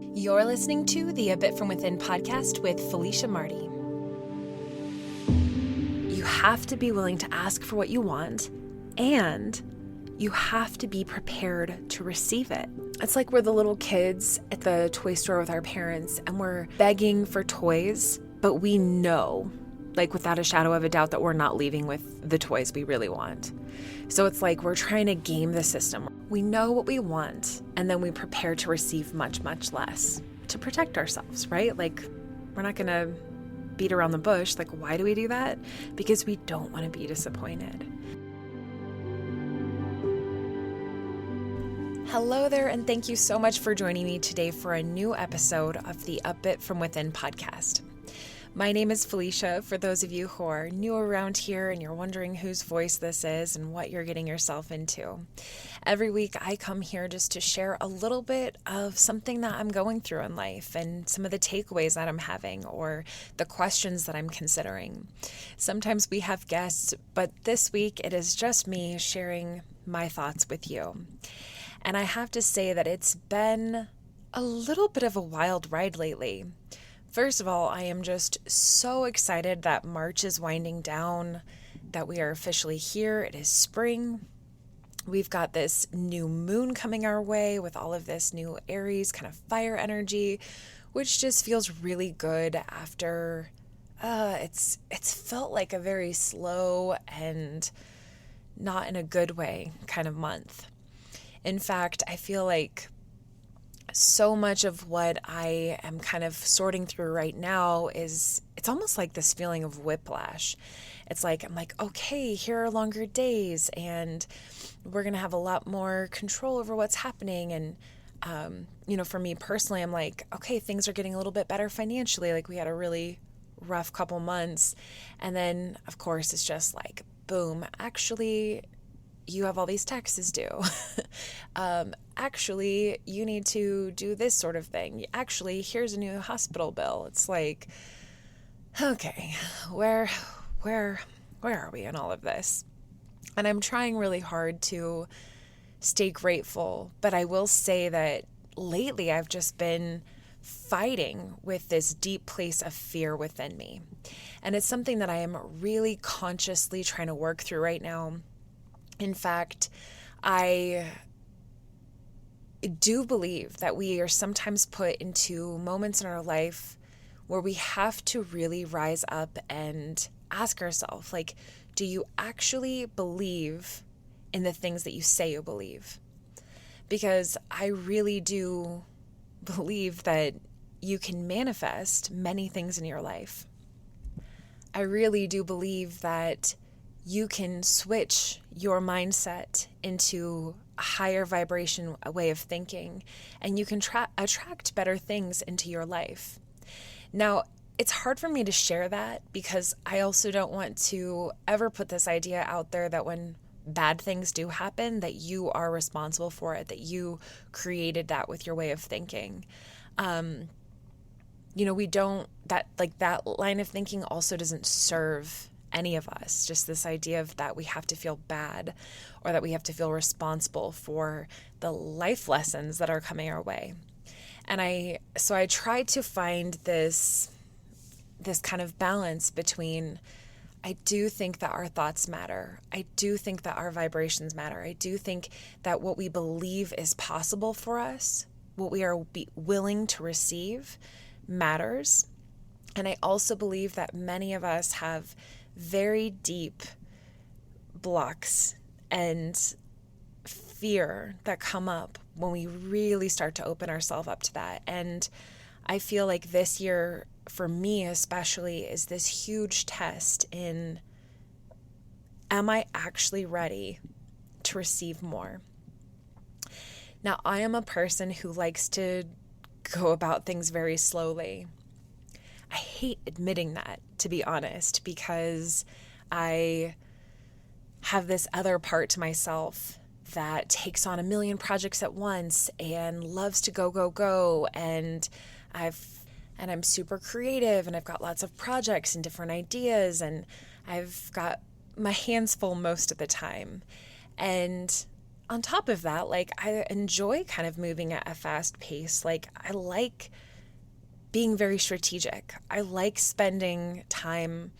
You're listening to the A Bit From Within podcast with Felicia Marty. You have to be willing to ask for what you want, and you have to be prepared to receive it. It's like we're the little kids at the toy store with our parents, and we're begging for toys, but we know, like without a shadow of a doubt, that we're not leaving with the toys we really want. So it's like we're trying to game the system. We know what we want, and then we prepare to receive much, much less to protect ourselves, right? Like, we're not going to beat around the bush. Like, why do we do that? Because we don't want to be disappointed. Hello there, and thank you so much for joining me today for a new episode of the A Bit From Within podcast. My name is Felicia, for those of you who are new around here and you're wondering whose voice this is and what you're getting yourself into. Every week I come here just to share a little bit of something that I'm going through in life and some of the takeaways that I'm having or the questions that I'm considering. Sometimes we have guests, but this week it is just me sharing my thoughts with you. And I have to say that it's been a little bit of a wild ride lately. First of all, I am just so excited that March is winding down, that we are officially here. It is spring. We've got this new moon coming our way with all of this new Aries kind of fire energy, which just feels really good after it's felt like a very slow and not in a good way kind of month. In fact, I feel like so much of what I am kind of sorting through right now it's almost like this feeling of whiplash. It's like, I'm like, okay, here are longer days and we're going to have a lot more control over what's happening. And, for me personally, I'm like, okay, things are getting a little bit better financially. Like we had a really rough couple months. And then of course it's just like, boom, actually, you have all these taxes due. Actually, you need to do this sort of thing. Actually, here's a new hospital bill. It's like, okay, where are we in all of this? And I'm trying really hard to stay grateful, but I will say that lately I've just been fighting with this deep place of fear within me. And it's something that I am really consciously trying to work through right now. In fact, I do believe that we are sometimes put into moments in our life where we have to really rise up and ask ourselves, like, do you actually believe in the things that you say you believe? Because I really do believe that you can manifest many things in your life. I really do believe that you can switch your mindset into a higher vibration way of thinking, and you can attract better things into your life. Now, it's hard for me to share that because I also don't want to ever put this idea out there that when bad things do happen, that you are responsible for it, that you created that with your way of thinking. That line of thinking also doesn't serve any of us, just this idea of that we have to feel bad or that we have to feel responsible for the life lessons that are coming our way. And I try to find this kind of balance between, I do think that our thoughts matter. I do think that our vibrations matter. I do think that what we believe is possible for us, what we are willing to receive matters. And I also believe that many of us have very deep blocks and fear that come up when we really start to open ourselves up to that. And I feel like this year, for me especially, is this huge test in, am I actually ready to receive more? Now, I am a person who likes to go about things very slowly. I hate admitting that, to be honest, because I have this other part to myself that takes on a million projects at once and loves to go, and I'm super creative and I've got lots of projects and different ideas and I've got my hands full most of the time. And on top of that, like, I enjoy kind of moving at a fast pace. Like, I like being very strategic. I like spending time,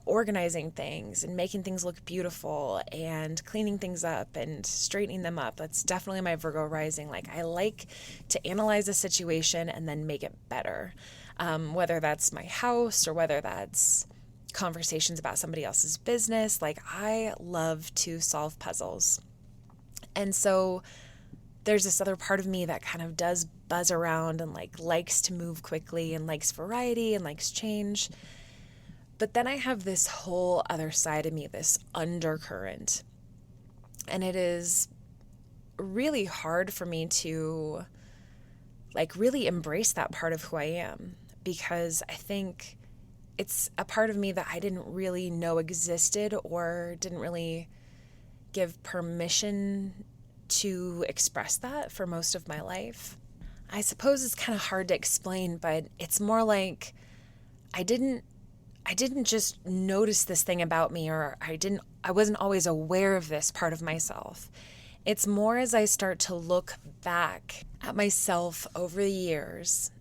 organizing things and making things look beautiful and cleaning things up and straightening them up. That's definitely my Virgo rising. Like, I like to analyze a situation and then make it better. Whether that's my house or whether that's conversations about somebody else's business. Like, I love to solve puzzles. And so there's this other part of me that kind of does buzz around and like likes to move quickly and likes variety and likes change. But then I have this whole other side of me, this undercurrent. And it is really hard for me to like really embrace that part of who I am, because I think it's a part of me that I didn't really know existed or didn't really give permission to express that for most of my life. I suppose it's kind of hard to explain, but it's more like I didn't just notice this thing about me, or I wasn't always aware of this part of myself. It's more as I start to look back at myself over the years,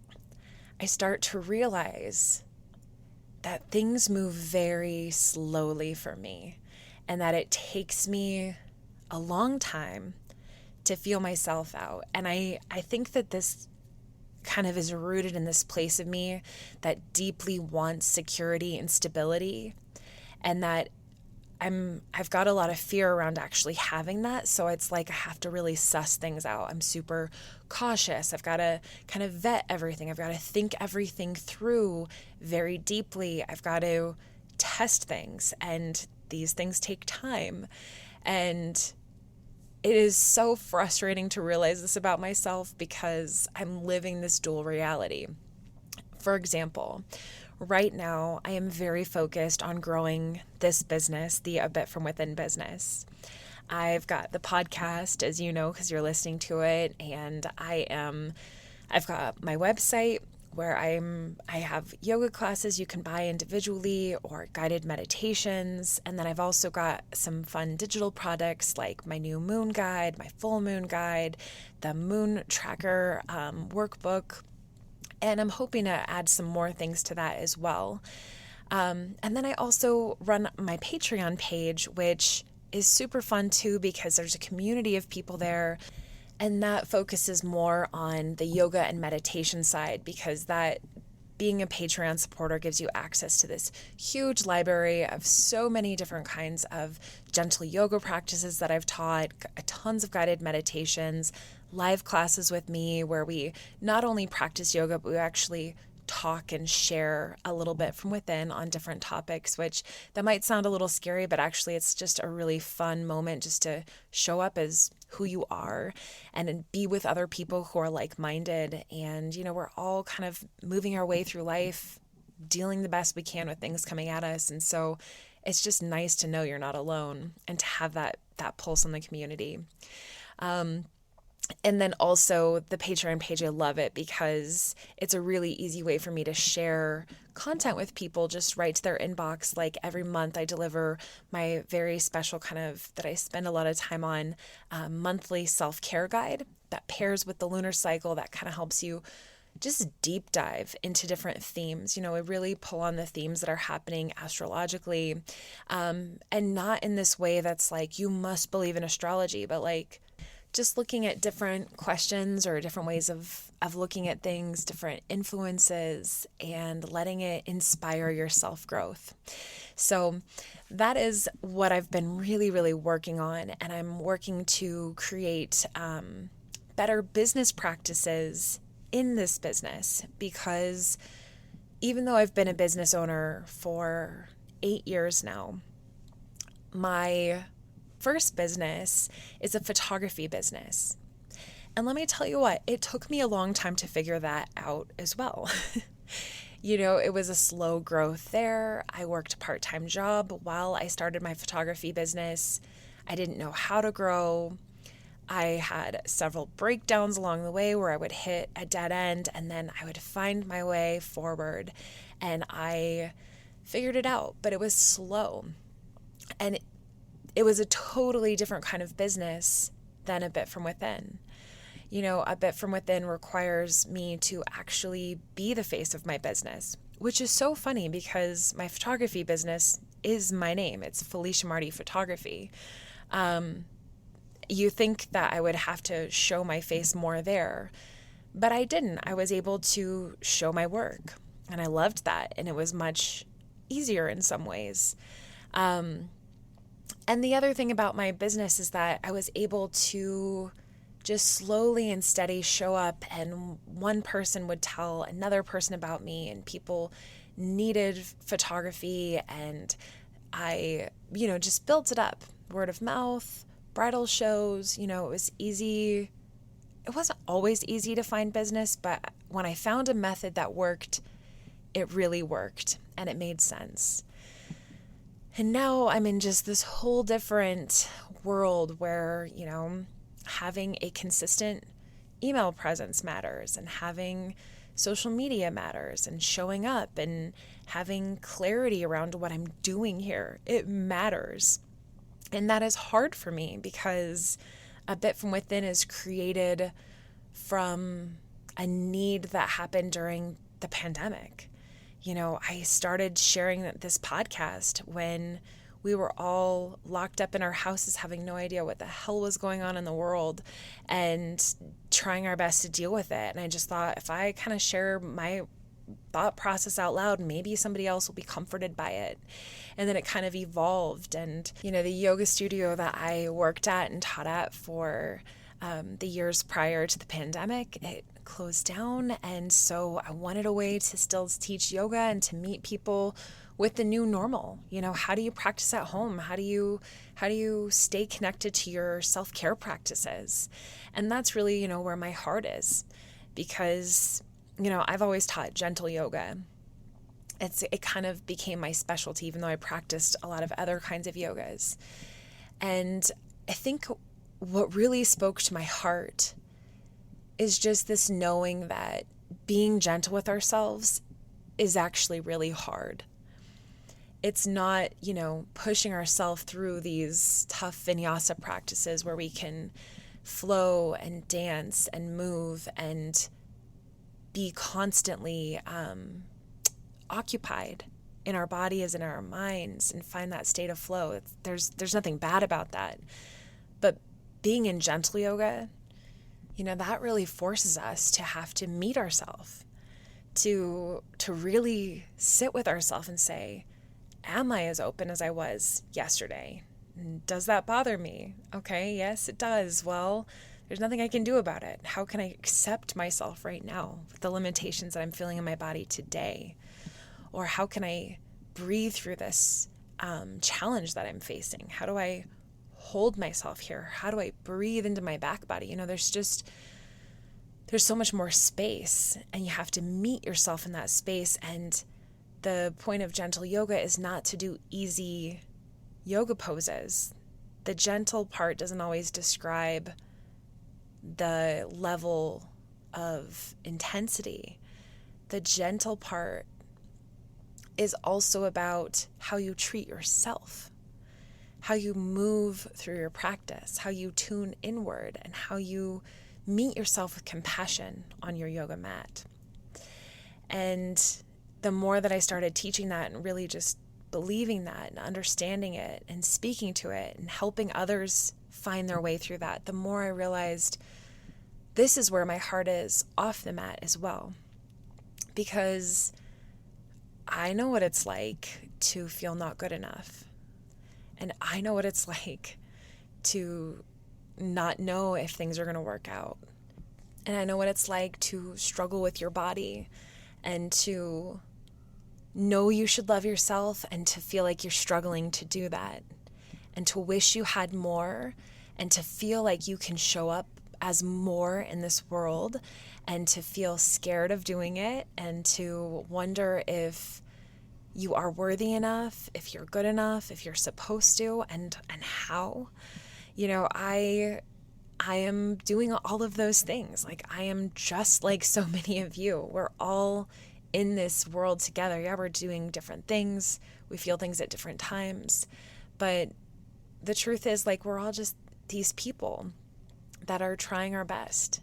I start to realize that things move very slowly for me, and that it takes me a long time to feel myself out. And I think that this kind of is rooted in this place of me that deeply wants security and stability, and that I've got a lot of fear around actually having that. So it's like I have to really suss things out. I'm super cautious. I've got to kind of vet everything. I've got to think everything through very deeply. I've got to test things, and these things take time. And it is so frustrating to realize this about myself, because I'm living this dual reality. For example, right now, I am very focused on growing this business, the A Bit From Within business. I've got the podcast, as you know, because you're listening to it, and I've got my website where I have yoga classes you can buy individually or guided meditations. And then I've also got some fun digital products like my new moon guide, my full moon guide, the moon tracker workbook. And I'm hoping to add some more things to that as well. And then I also run my Patreon page, which is super fun too, because there's a community of people there. And that focuses more on the yoga and meditation side, because that being a Patreon supporter gives you access to this huge library of so many different kinds of gentle yoga practices that I've taught, tons of guided meditations, live classes with me where we not only practice yoga, but we actually talk and share a little bit from within on different topics, which that might sound a little scary, but actually it's just a really fun moment just to show up as who you are and be with other people who are like-minded. And, we're all kind of moving our way through life, dealing the best we can with things coming at us. And so it's just nice to know you're not alone and to have that pulse in the community. And then also the Patreon page, I love it because it's a really easy way for me to share content with people just right to their inbox. Like every month I deliver my very special kind of, that I spend a lot of time on, monthly self-care guide that pairs with the lunar cycle, that kind of helps you just deep dive into different themes. We really pull on the themes that are happening astrologically, and not in this way that's like, you must believe in astrology, but like, just looking at different questions or different ways of looking at things, different influences, and letting it inspire your self-growth. So that is what I've been really, really working on. And I'm working to create better business practices in this business, because even though I've been a business owner for 8 years now, my first business is a photography business. And let me tell you what, it took me a long time to figure that out as well. It was a slow growth there. I worked a part-time job while I started my photography business. I didn't know how to grow. I had several breakdowns along the way where I would hit a dead end, and then I would find my way forward. And I figured it out, but it was slow. And it was a totally different kind of business than A Bit From Within. A Bit From Within requires me to actually be the face of my business, which is so funny because my photography business is my name. It's Felicia Marty Photography. You think that I would have to show my face more there, but I didn't. I was able to show my work, and I loved that, and it was much easier in some ways. And the other thing about my business is that I was able to just slowly and steady show up, and one person would tell another person about me, and people needed photography, and I, just built it up. Word of mouth, bridal shows, it was easy. It wasn't always easy to find business, but when I found a method that worked, it really worked, and it made sense. And now I'm in just this whole different world where, having a consistent email presence matters, and having social media matters, and showing up and having clarity around what I'm doing here. It matters. And that is hard for me because A Bit From Within is created from a need that happened during the pandemic. I started sharing this podcast when we were all locked up in our houses having no idea what the hell was going on in the world and trying our best to deal with it. And I just thought, if I kind of share my thought process out loud, maybe somebody else will be comforted by it. And then it kind of evolved. And, the yoga studio that I worked at and taught at for the years prior to the pandemic, it closed down. And so I wanted a way to still teach yoga and to meet people with the new normal. How do you practice at home? How do you stay connected to your self-care practices? And that's really, where my heart is, because, I've always taught gentle yoga. It kind of became my specialty, even though I practiced a lot of other kinds of yogas. And I think what really spoke to my heart is just this knowing that being gentle with ourselves is actually really hard. It's not, pushing ourselves through these tough vinyasa practices where we can flow and dance and move and be constantly occupied in our bodies and in our minds and find that state of flow. There's nothing bad about that. But being in gentle yoga, that really forces us to have to meet ourselves, to really sit with ourselves and say, am I as open as I was yesterday? Does that bother me? Okay, yes, it does. Well, there's nothing I can do about it. How can I accept myself right now with the limitations that I'm feeling in my body today? Or how can I breathe through this challenge that I'm facing? How do I hold myself here? How do I breathe into my back body? There's so much more space, and you have to meet yourself in that space. And the point of gentle yoga is not to do easy yoga poses. The gentle part doesn't always describe the level of intensity. The gentle part is also about how you treat yourself, how you move through your practice, how you tune inward, and how you meet yourself with compassion on your yoga mat. And the more that I started teaching that and really just believing that and understanding it and speaking to it and helping others find their way through that, the more I realized this is where my heart is off the mat as well. Because I know what it's like to feel not good enough. And I know what it's like to not know if things are going to work out. And I know what it's like to struggle with your body and to know you should love yourself and to feel like you're struggling to do that, and to wish you had more, and to feel like you can show up as more in this world, and to feel scared of doing it, and to wonder if you are worthy enough, if you're good enough, if you're supposed to, and how. I am doing all of those things. Like, I am just like so many of you. We're all in this world together. Yeah, we're doing different things. We feel things at different times. But the truth is, like, we're all just these people that are trying our best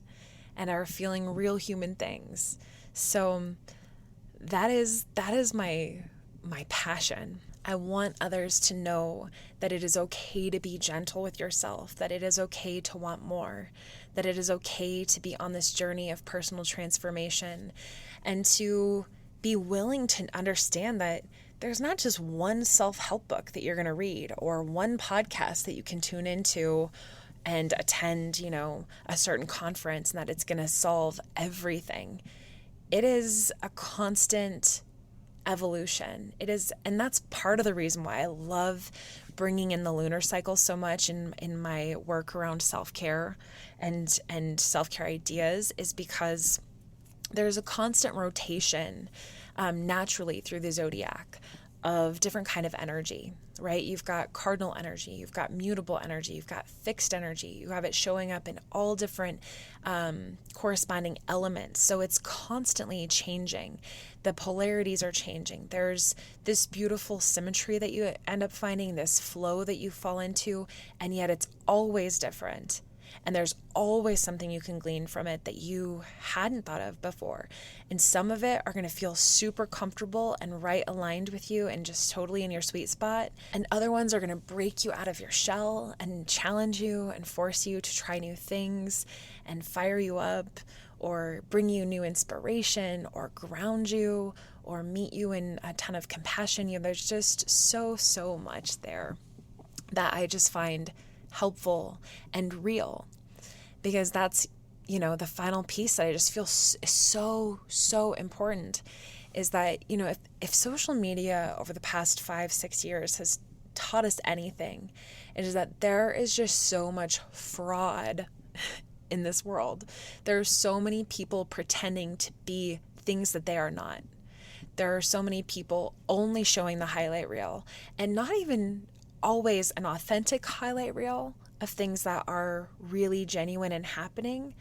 and are feeling real human things. So that is my passion. I want others to know that it is okay to be gentle with yourself, that it is okay to want more, that it is okay to be on this journey of personal transformation, and to be willing to understand that there's not just one self-help book that you're going to read or one podcast that you can tune into and attend, a certain conference, and that it's going to solve everything. It is a constant evolution. It is, and that's part of the reason why I love bringing in the lunar cycle so much in my work around self-care and self-care ideas, is because there's a constant rotation naturally through the zodiac of different kind of energy, right? You've got cardinal energy, you've got mutable energy, you've got fixed energy, you have it showing up in all different corresponding elements. So it's constantly changing. The polarities are changing. There's this beautiful symmetry that you end up finding, this flow that you fall into, and yet it's always different. And there's always something you can glean from it that you hadn't thought of before. And some of it are going to feel super comfortable and right aligned with you and just totally in your sweet spot. And other ones are going to break you out of your shell and challenge you and force you to try new things and fire you up, or bring you new inspiration, or ground you, or meet you in a ton of compassion. There's just so much there that I just find helpful and real, because that's, the final piece that I just feel is so important, is that, if social media over the past 5-6 years has taught us anything, it is that there is just so much fraud in this world. There are so many people pretending to be things that they are not. There are so many people only showing the highlight reel, and not even always an authentic highlight reel of things that are really genuine and happening.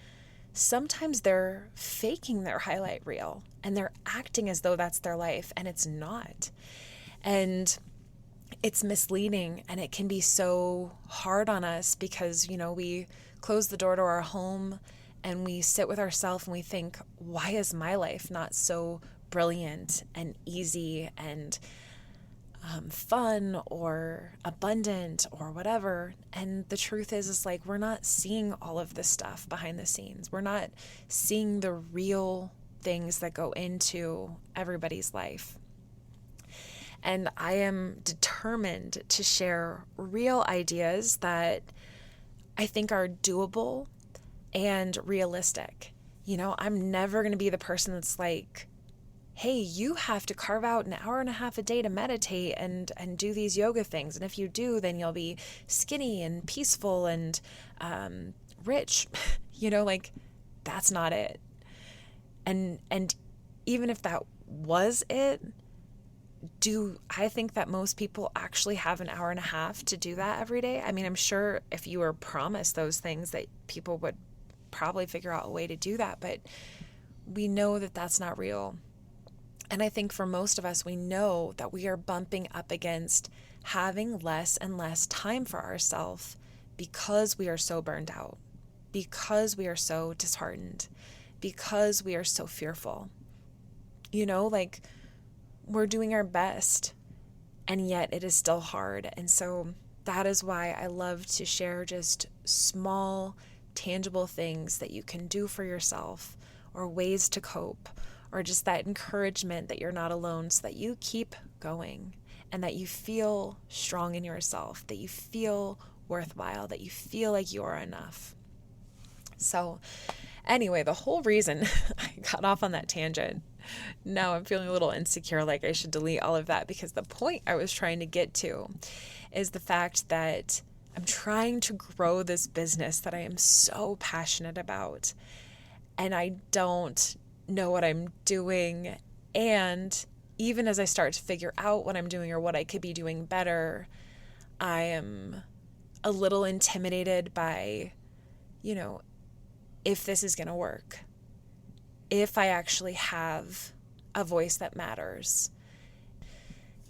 Sometimes they're faking their highlight reel and they're acting as though that's their life, and it's not. And it's misleading, and it can be so hard on us because, we close the door to our home and we sit with ourselves and we think, why is my life not so brilliant and easy and fun or abundant or whatever? And the truth is like, we're not seeing all of this stuff behind the scenes. We're not seeing the real things that go into everybody's life. And I am determined to share real ideas that I think are doable and realistic. I'm never going to be the person that's like, hey, you have to carve out an hour and a half a day to meditate and do these yoga things. And if you do, then you'll be skinny and peaceful and rich. That's not it. And even if that was it, do I think that most people actually have an hour and a half to do that every day? I mean, I'm sure if you were promised those things that people would probably figure out a way to do that, but we know that that's not real. And I think for most of us, we know that we are bumping up against having less and less time for ourselves because we are so burned out, because we are so disheartened, because we are so fearful. We're doing our best, and yet it is still hard. And so that is why I love to share just small, tangible things that you can do for yourself, or ways to cope, or just that encouragement that you're not alone, so that you keep going and that you feel strong in yourself, that you feel worthwhile, that you feel like you are enough. So anyway, the whole reason I got off on that tangent, now I'm feeling a little insecure, like I should delete all of that, because the point I was trying to get to is the fact that I'm trying to grow this business that I am so passionate about, and I don't know what I'm doing. And even as I start to figure out what I'm doing or what I could be doing better, I am a little intimidated by, if this is going to work, if I actually have a voice that matters,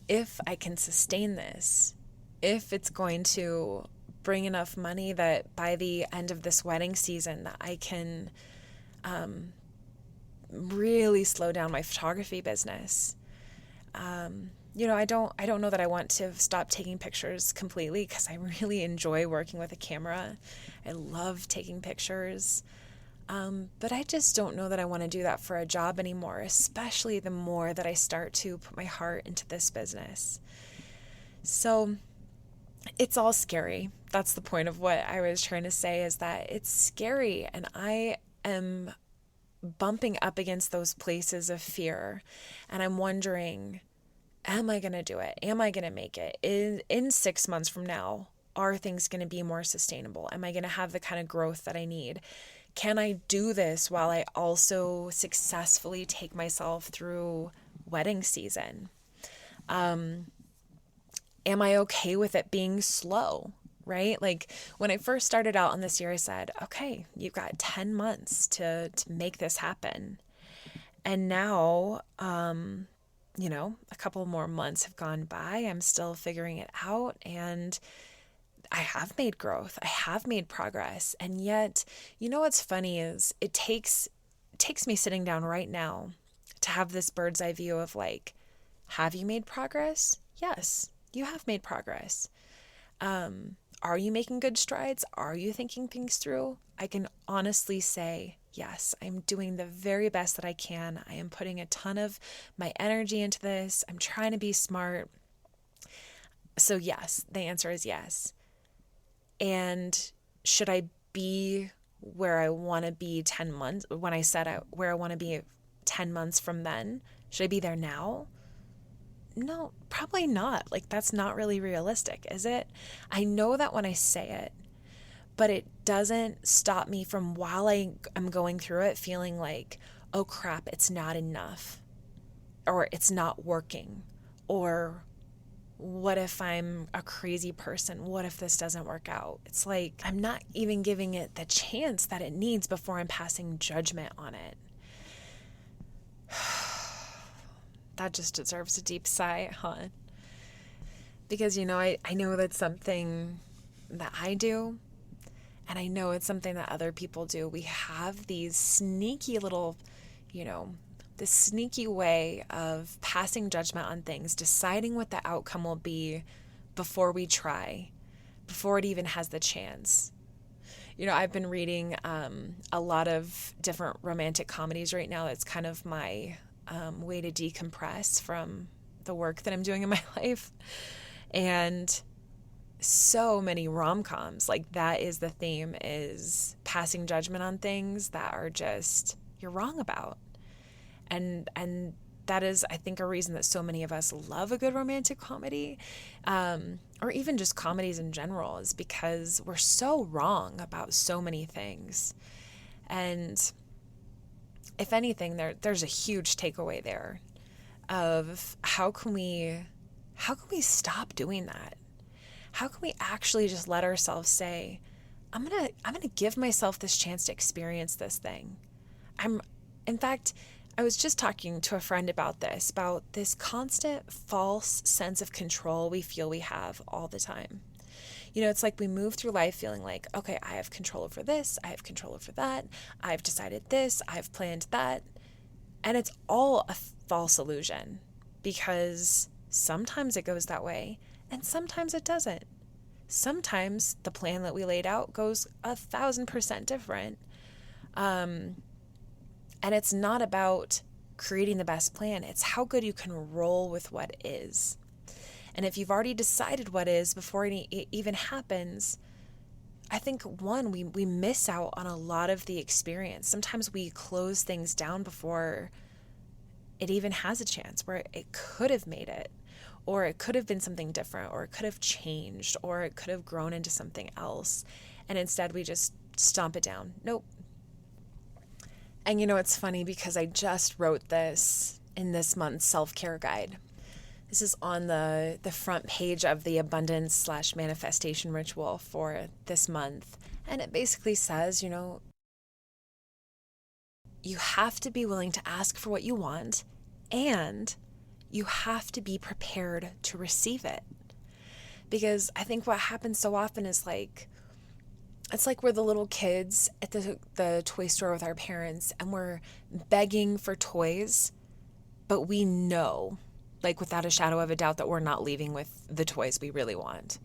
if I can sustain this, if it's going to bring enough money that by the end of this wedding season that I can really slow down my photography business. I don't know that I want to stop taking pictures completely, because I really enjoy working with a camera. I love taking pictures. But I just don't know that I want to do that for a job anymore, especially the more that I start to put my heart into this business. So it's all scary. That's the point of what I was trying to say, is that it's scary, and I am bumping up against those places of fear, and I'm wondering, am I going to do it? Am I going to make it? In 6 months from now, are things going to be more sustainable? Am I going to have the kind of growth that I need? Can I do this while I also successfully take myself through wedding season? Am I okay with it being slow, right? Like when I first started out on this year, I said, okay, you've got 10 months to make this happen. And now, a couple more months have gone by. I'm still figuring it out, and I have made growth. I have made progress. And yet, what's funny is it takes me sitting down right now to have this bird's eye view of like, have you made progress? Yes, you have made progress. Are you making good strides? Are you thinking things through? I can honestly say, yes, I'm doing the very best that I can. I am putting a ton of my energy into this. I'm trying to be smart. So yes, the answer is yes. And should I be where I want to be 10 months, when I set out where I want to be 10 months from then? Should I be there now? No, probably not. Like, that's not really realistic, is it? I know that when I say it, but it doesn't stop me from, while I'm going through it, feeling like, oh crap, it's not enough, or it's not working, or what if I'm a crazy person? What if this doesn't work out? It's like I'm not even giving it the chance that it needs before I'm passing judgment on it. That just deserves a deep sigh, huh? Because, I know that's something that I do, and I know it's something that other people do. We have these sneaky little, this sneaky way of passing judgment on things, deciding what the outcome will be before we try, before it even has the chance. I've been reading a lot of different romantic comedies right now. It's kind of my way to decompress from the work that I'm doing in my life. And so many rom-coms, like that is the theme, is passing judgment on things that are just, you're wrong about. And that is, I think, a reason that so many of us love a good romantic comedy, or even just comedies in general, is because we're so wrong about so many things. And if anything, there's a huge takeaway there of how can we stop doing that? How can we actually just let ourselves say, I'm gonna give myself this chance to experience this thing. In fact, I was just talking to a friend about this constant false sense of control we feel we have all the time. It's like we move through life feeling like, okay, I have control over this, I have control over that, I've decided this, I've planned that. And it's all a false illusion, because sometimes it goes that way and sometimes it doesn't. Sometimes the plan that we laid out goes 1,000% different. And it's not about creating the best plan. It's how good you can roll with what is. And if you've already decided what is before it even happens, I think, one, we miss out on a lot of the experience. Sometimes we close things down before it even has a chance, where it could have made it, or it could have been something different, or it could have changed, or it could have grown into something else. And instead we just stomp it down. Nope. And it's funny, because I just wrote this in this month's self-care guide. This is on the front page of the abundance/manifestation ritual for this month. And it basically says, you have to be willing to ask for what you want, and you have to be prepared to receive it. Because I think what happens so often is like, it's like we're the little kids at the toy store with our parents and we're begging for toys, but we know, like without a shadow of a doubt, that we're not leaving with the toys we really want.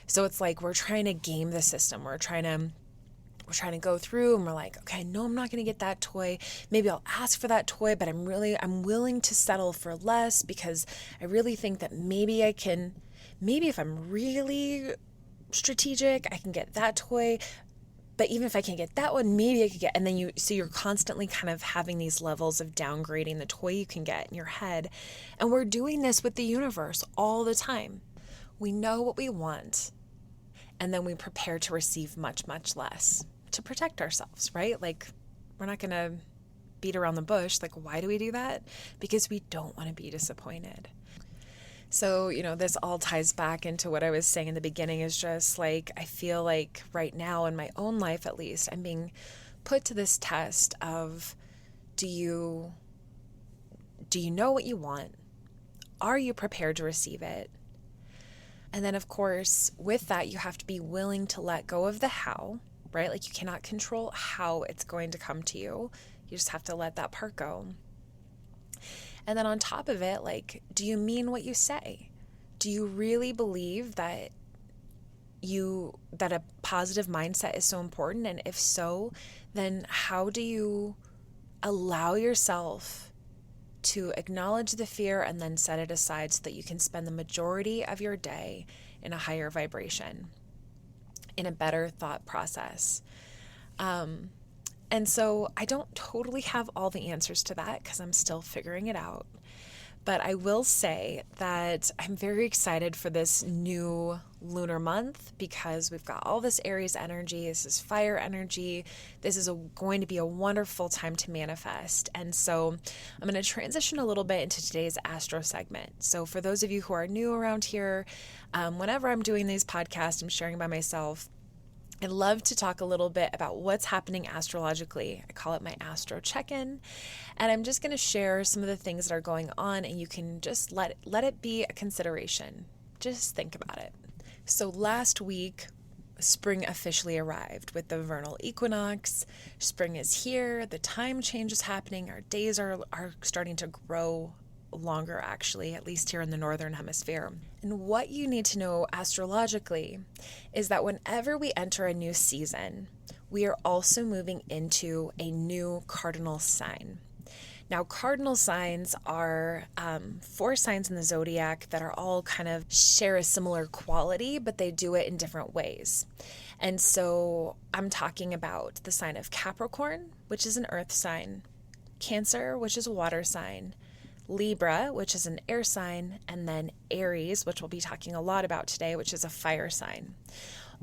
So it's like we're trying to game the system. We're trying to go through and we're like, okay, no, I'm not going to get that toy. Maybe I'll ask for that toy, but I'm willing to settle for less because I really think that maybe if I'm really strategic, I can get that toy. But even if I can't get that one, maybe I could get, and then you're constantly kind of having these levels of downgrading the toy you can get in your head. And we're doing this with the universe all the time. We know what we want, and then we prepare to receive much, much less to protect ourselves, right? Like, we're not going to beat around the bush. Like, why do we do that? Because we don't want to be disappointed. So, this all ties back into what I was saying in the beginning, is just like, I feel like right now in my own life, at least, I'm being put to this test of, do you know what you want? Are you prepared to receive it? And then, of course, with that, you have to be willing to let go of the how, right? Like, you cannot control how it's going to come to you. You just have to let that part go. And then on top of it, like, do you mean what you say? Do you really believe that a positive mindset is so important? And if so, then how do you allow yourself to acknowledge the fear and then set it aside so that you can spend the majority of your day in a higher vibration, in a better thought process? And so I don't totally have all the answers to that because I'm still figuring it out. But I will say that I'm very excited for this new lunar month because we've got all this Aries energy. This is fire energy. This is going to be a wonderful time to manifest. And so I'm going to transition a little bit into today's astro segment. So for those of you who are new around here, whenever I'm doing these podcasts, I'm sharing by myself. I love to talk a little bit about what's happening astrologically. I call it my astro check-in. And I'm just going to share some of the things that are going on, and you can just let it be a consideration. Just think about it. So last week, spring officially arrived with the vernal equinox. Spring is here. The time change is happening. Our days are starting to grow longer, actually, at least here in the northern hemisphere. And what you need to know astrologically is that whenever we enter a new season, we are also moving into a new cardinal sign. Now, cardinal signs are 4 signs in the zodiac that are all kind of share a similar quality, but they do it in different ways. And so I'm talking about the sign of Capricorn, which is an earth sign, Cancer, which is a water sign, Libra, which is an air sign, and then Aries, which we'll be talking a lot about today, which is a fire sign.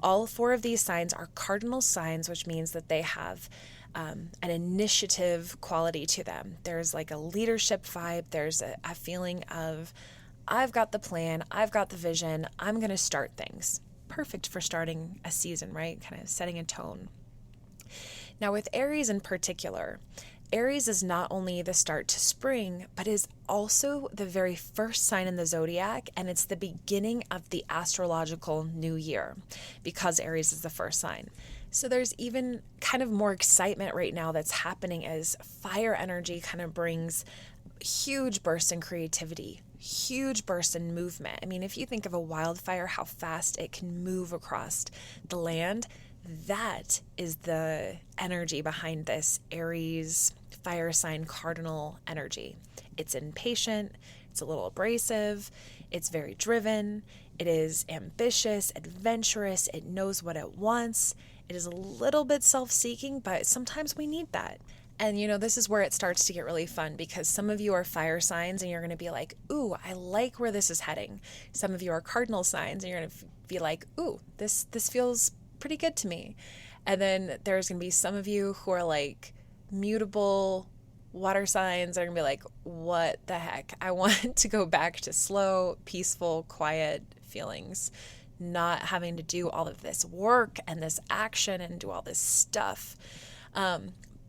All 4 of these signs are cardinal signs, which means that they have an initiative quality to them. There's like a leadership vibe. There's a feeling of, I've got the plan, I've got the vision, I'm going to start things. Perfect for starting a season, right? Kind of setting a tone. Now with Aries in particular, Aries is not only the start to spring, but is also the very first sign in the zodiac, and it's the beginning of the astrological new year because Aries is the first sign. So there's even kind of more excitement right now that's happening as fire energy kind of brings huge bursts in creativity, huge bursts in movement. I mean, if you think of a wildfire, how fast it can move across the land, that is the energy behind this Aries fire sign cardinal energy. It's impatient, it's a little abrasive, it's very driven, it is ambitious, adventurous, it knows what it wants, it is a little bit self-seeking, but sometimes we need that. And this is where it starts to get really fun because some of you are fire signs and you're going to be like, ooh, I like where this is heading. Some of you are cardinal signs and you're going to be like, ooh, this feels pretty good to me. And then there's going to be some of you who are like mutable water signs are going to be like, what the heck? I want to go back to slow, peaceful, quiet feelings, not having to do all of this work and this action and do all this stuff.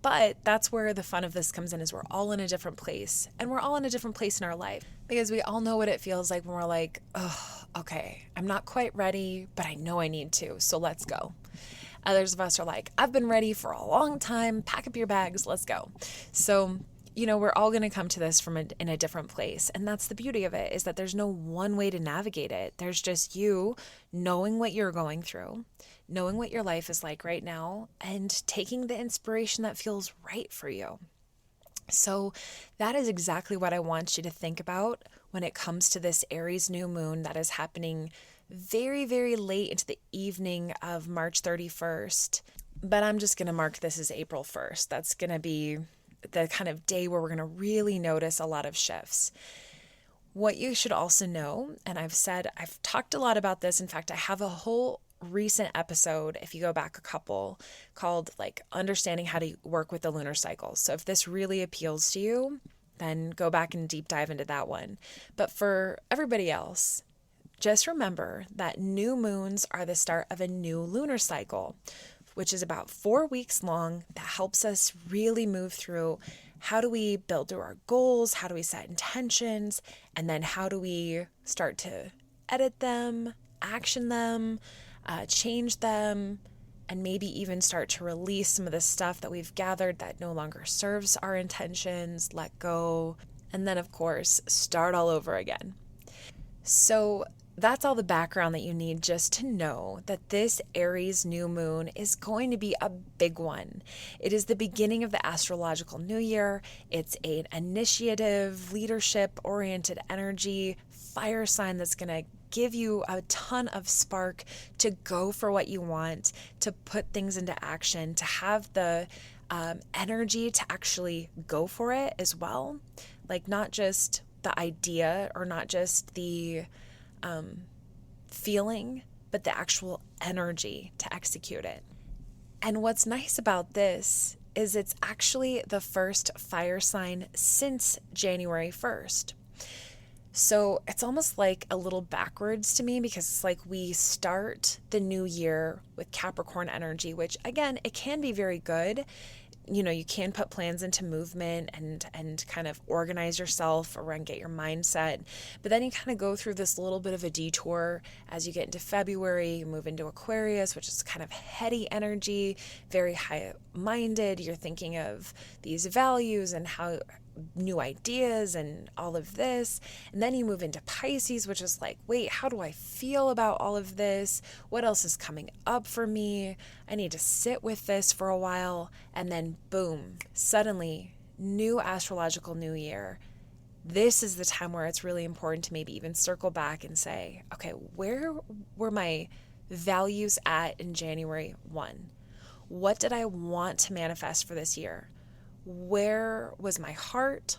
But that's where the fun of this comes in, is we're all in a different place, and we're all in a different place in our life, because we all know what it feels like when we're like, oh, okay, I'm not quite ready, but I know I need to, so let's go. Others of us are like, I've been ready for a long time, pack up your bags, let's go. So, we're all going to come to this in a different place. And that's the beauty of it, is that there's no one way to navigate it. There's just you knowing what you're going through, knowing what your life is like right now, and taking the inspiration that feels right for you. So that is exactly what I want you to think about when it comes to this Aries new moon that is happening very, very late into the evening of March 31st. But I'm just going to mark this as April 1st. That's going to be the kind of day where we're going to really notice a lot of shifts. What you should also know, and I've talked a lot about this. In fact, I have a whole recent episode, if you go back a couple, called understanding how to work with the lunar cycles. So if this really appeals to you, then go back and deep dive into that one. But for everybody else, just remember that new moons are the start of a new lunar cycle, which is about 4 weeks long, that helps us really move through how do we build to our goals, how do we set intentions, and then how do we start to edit them, action them, change them, and maybe even start to release some of the stuff that we've gathered that no longer serves our intentions, let go, and then, of course, start all over again. So that's all the background that you need just to know that this Aries new moon is going to be a big one. It is the beginning of the astrological new year. It's an initiative, leadership-oriented energy, fire sign that's going to give you a ton of spark to go for what you want, to put things into action, to have the energy to actually go for it as well. Not just the idea, or not just the feeling, but the actual energy to execute it. And what's nice about this is it's actually the first fire sign since January 1st. So it's almost like a little backwards to me, because it's like we start the new year with Capricorn energy, which again, it can be very good. You can put plans into movement and kind of organize yourself around, get your mindset. But then you kind of go through this little bit of a detour as you get into February. You move into Aquarius, which is kind of heady energy, very high-minded. You're thinking of these values and how new ideas and all of this. And then you move into Pisces, which is like, wait, how do I feel about all of this? What else is coming up for me? I need to sit with this for a while. And then boom, suddenly, new astrological new year. This is the time where it's really important to maybe even circle back and say, okay, where were my values at in January 1? What did I want to manifest for this year? Where was my heart?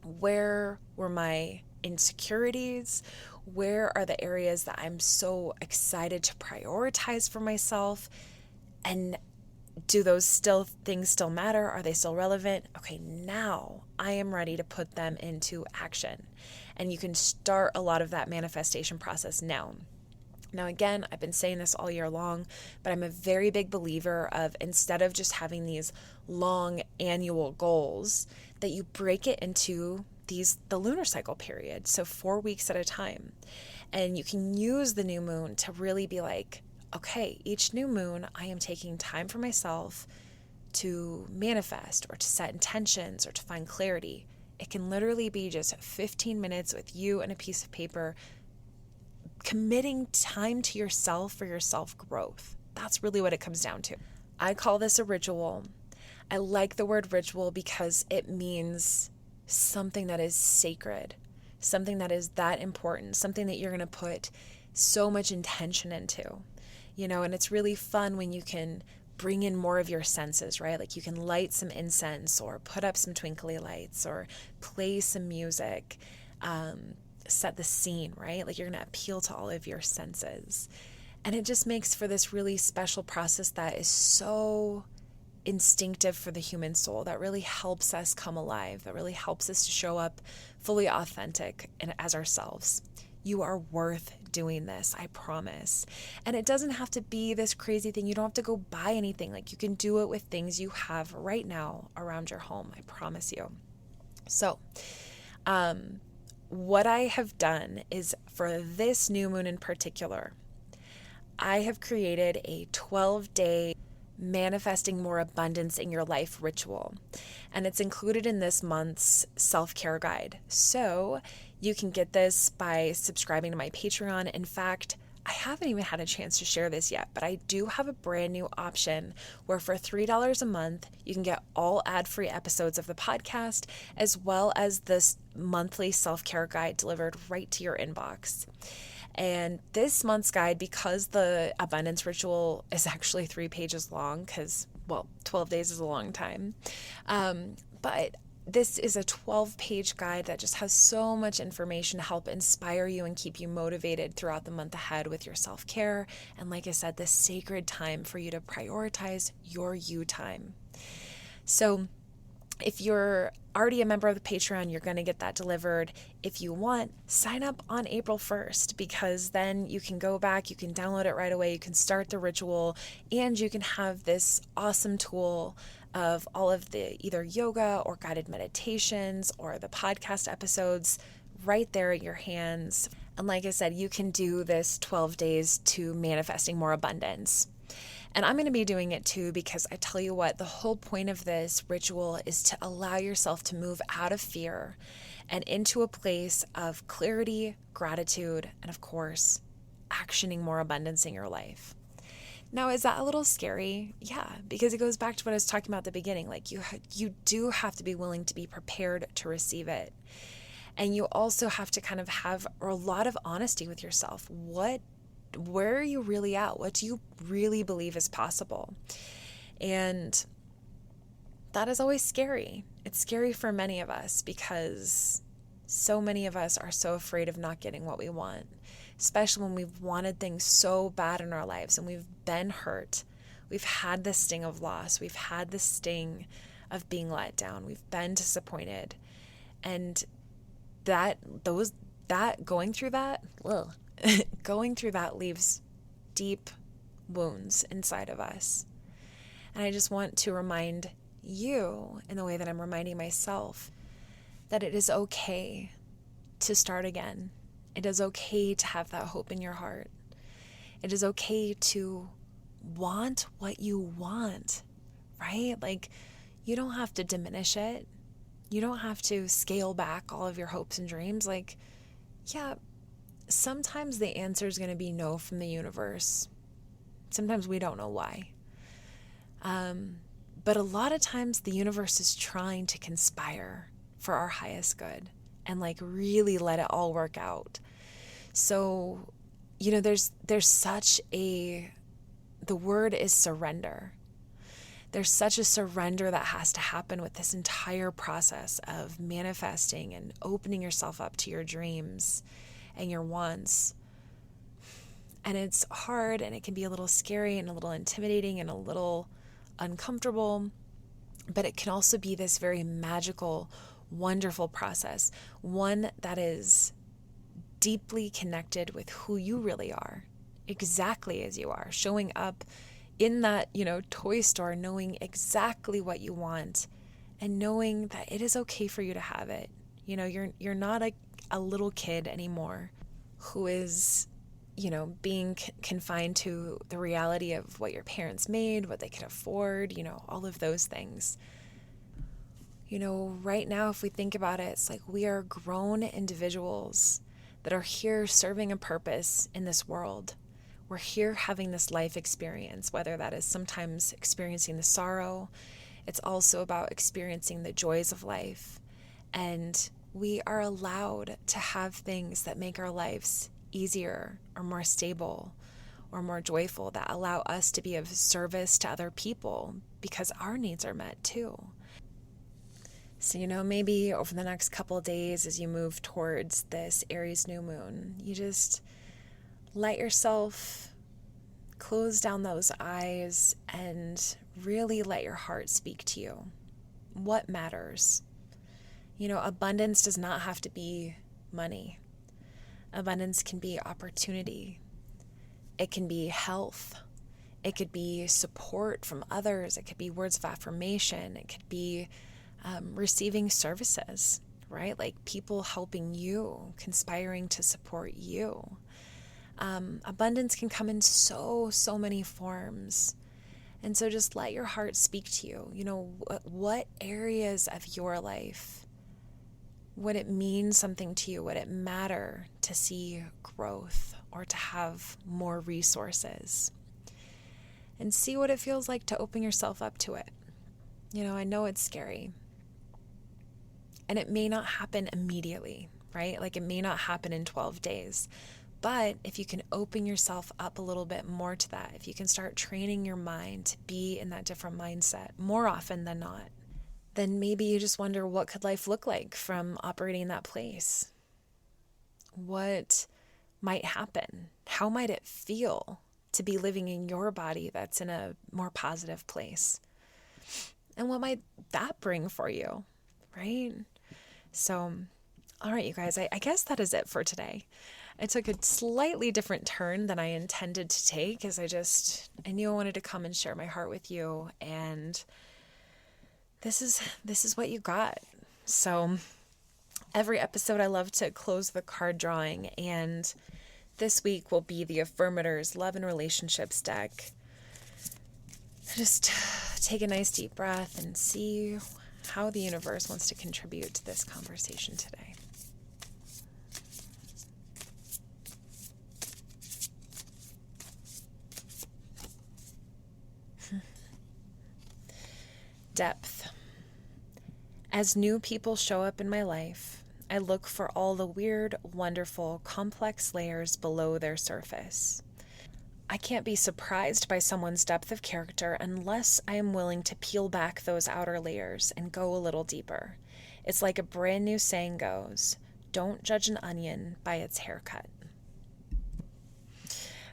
Where were my insecurities? Where are the areas that I'm so excited to prioritize for myself? And do those things still matter? Are they still relevant? Okay, now I am ready to put them into action. And you can start a lot of that manifestation process now. Now, again, I've been saying this all year long, but I'm a very big believer of, instead of just having these long annual goals, that you break it into the lunar cycle period. So 4 weeks at a time. And you can use the new moon to really be like, okay, each new moon, I am taking time for myself to manifest or to set intentions or to find clarity. It can literally be just 15 minutes with you and a piece of paper, committing time to yourself for your self-growth. That's really what it comes down to. I call this a ritual. I like the word ritual because it means something that is sacred, something that is that important, something that you're going to put so much intention into, and it's really fun when you can bring in more of your senses, right? Like you can light some incense or put up some twinkly lights or play some music, set the scene, right? Like you're going to appeal to all of your senses. And it just makes for this really special process that is so instinctive for the human soul, that really helps us come alive, that really helps us to show up fully authentic and as ourselves. You are worth doing this, I promise. And it doesn't have to be this crazy thing. You don't have to go buy anything. Like, you can do it with things you have right now around your home, I promise you. So, what I have done is, for this new moon in particular, I have created a 12-day manifesting more abundance in your life ritual. And it's included in this month's self-care guide. So you can get this by subscribing to my Patreon. In fact, I haven't even had a chance to share this yet, but I do have a brand new option where for $3 a month, you can get all ad-free episodes of the podcast, as well as this monthly self-care guide delivered right to your inbox. And this month's guide, because the abundance ritual is actually 3 pages long, because, 12 days is a long time. But this is a 12-page guide that just has so much information to help inspire you and keep you motivated throughout the month ahead with your self-care. And like I said, this sacred time for you to prioritize your you time. So if you're already a member of the Patreon, you're going to get that delivered. If you want, sign up on April 1st, because then you can go back, you can download it right away, you can start the ritual, and you can have this awesome tool of all of the either yoga or guided meditations or the podcast episodes right there in your hands. And like I said, you can do this 12 days to manifesting more abundance. And I'm going to be doing it too, because I tell you what, the whole point of this ritual is to allow yourself to move out of fear and into a place of clarity, gratitude, and of course, actioning more abundance in your life. Now, is that a little scary? Yeah, because it goes back to what I was talking about at the beginning. Like, you do have to be willing to be prepared to receive it. And you also have to kind of have a lot of honesty with yourself. Where are you really at? What do you really believe is possible? And that is always scary. It's scary for many of us, because so many of us are so afraid of not getting what we want, especially when we've wanted things so bad in our lives and we've been hurt. We've had the sting of loss. We've had the sting of being let down. We've been disappointed. And going through that leaves deep wounds inside of us. And I just want to remind you, in the way that I'm reminding myself, that it is okay to start again. It is okay to have that hope in your heart. It is okay to want what you want, right? Like, you don't have to diminish it. You don't have to scale back all of your hopes and dreams. Like, yeah, sometimes the answer is going to be no from the universe. Sometimes we don't know why. But a lot of times the universe is trying to conspire for our highest good and like really let it all work out. So, there's the word is surrender. There's such a surrender that has to happen with this entire process of manifesting and opening yourself up to your dreams and your wants. And it's hard, and it can be a little scary and a little intimidating and a little uncomfortable, but it can also be this very magical, wonderful process, one that is deeply connected with who you really are, exactly as you are, showing up in that, toy store, knowing exactly what you want and knowing that it is okay for you to have it. You're not a little kid anymore who is, being confined to the reality of what your parents made, what they could afford, all of those things. Right now, if we think about it, it's like we are grown individuals that are here serving a purpose in this world. We're here having this life experience, whether that is sometimes experiencing the sorrow. It's also about experiencing the joys of life. And we are allowed to have things that make our lives easier or more stable or more joyful, that allow us to be of service to other people because our needs are met too. So, maybe over the next couple of days as you move towards this Aries new moon, you just let yourself close down those eyes and really let your heart speak to you. What matters? Abundance does not have to be money. Abundance can be opportunity. It can be health. It could be support from others. It could be words of affirmation. It could be receiving services, right? Like people helping you, conspiring to support you. Abundance can come in so many forms. And so just let your heart speak to you. You know, what areas of your life would it mean something to you? Would it matter to see growth or to have more resources? And see what it feels like to open yourself up to it. You know, I know it's scary. And it may not happen immediately, right? Like it may not happen in 12 days. But if you can open yourself up a little bit more to that, if you can start training your mind to be in that different mindset more often than not, then maybe you just wonder, what could life look like from operating in that place? What might happen? How might it feel to be living in your body that's in a more positive place? And what might that bring for you, right? So, all right, you guys, I guess that is it for today. I took a slightly different turn than I intended to take, as I knew I wanted to come and share my heart with you, and this is what you got. So every episode I love to close the card drawing, and this week will be the Affirmators Love and Relationships deck. Just take a nice deep breath and see how the universe wants to contribute to this conversation today. Depth. As new people show up in my life, I look for all the weird, wonderful, complex layers below their surface. I can't be surprised by someone's depth of character unless I am willing to peel back those outer layers and go a little deeper. It's like a brand new saying goes, don't judge an onion by its haircut.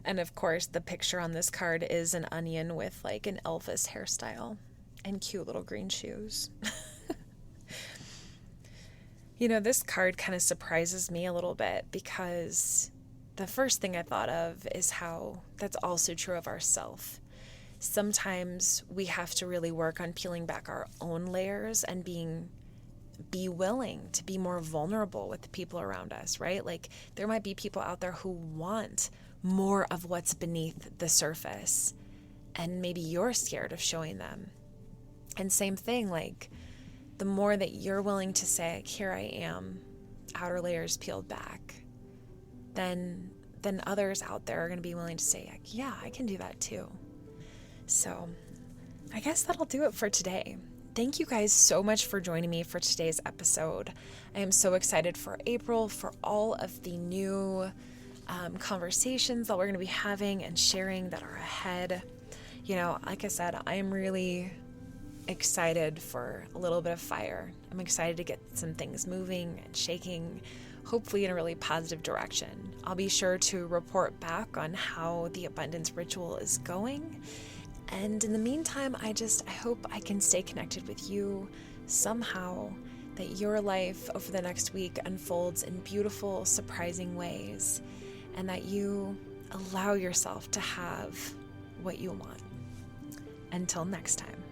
And of course, the picture on this card is an onion with like an Elvis hairstyle and cute little green shoes. You know, this card kind of surprises me a little bit because the first thing I thought of is how that's also true of ourselves. Sometimes we have to really work on peeling back our own layers and be willing to be more vulnerable with the people around us, right? Like there might be people out there who want more of what's beneath the surface, and maybe you're scared of showing them. And same thing, like the more that you're willing to say, like, here I am, outer layers peeled back, then others out there are going to be willing to say, like, yeah, I can do that too. So I guess that'll do it for today. Thank you guys so much for joining me for today's episode. I am so excited for April, for all of the new conversations that we're going to be having and sharing that are ahead. You know, like I said, I am really excited for a little bit of fire. I'm excited to get some things moving and shaking, hopefully in a really positive direction. I'll be sure to report back on how the abundance ritual is going. And in the meantime, I hope I can stay connected with you somehow, that your life over the next week unfolds in beautiful, surprising ways, and that you allow yourself to have what you want. Until next time.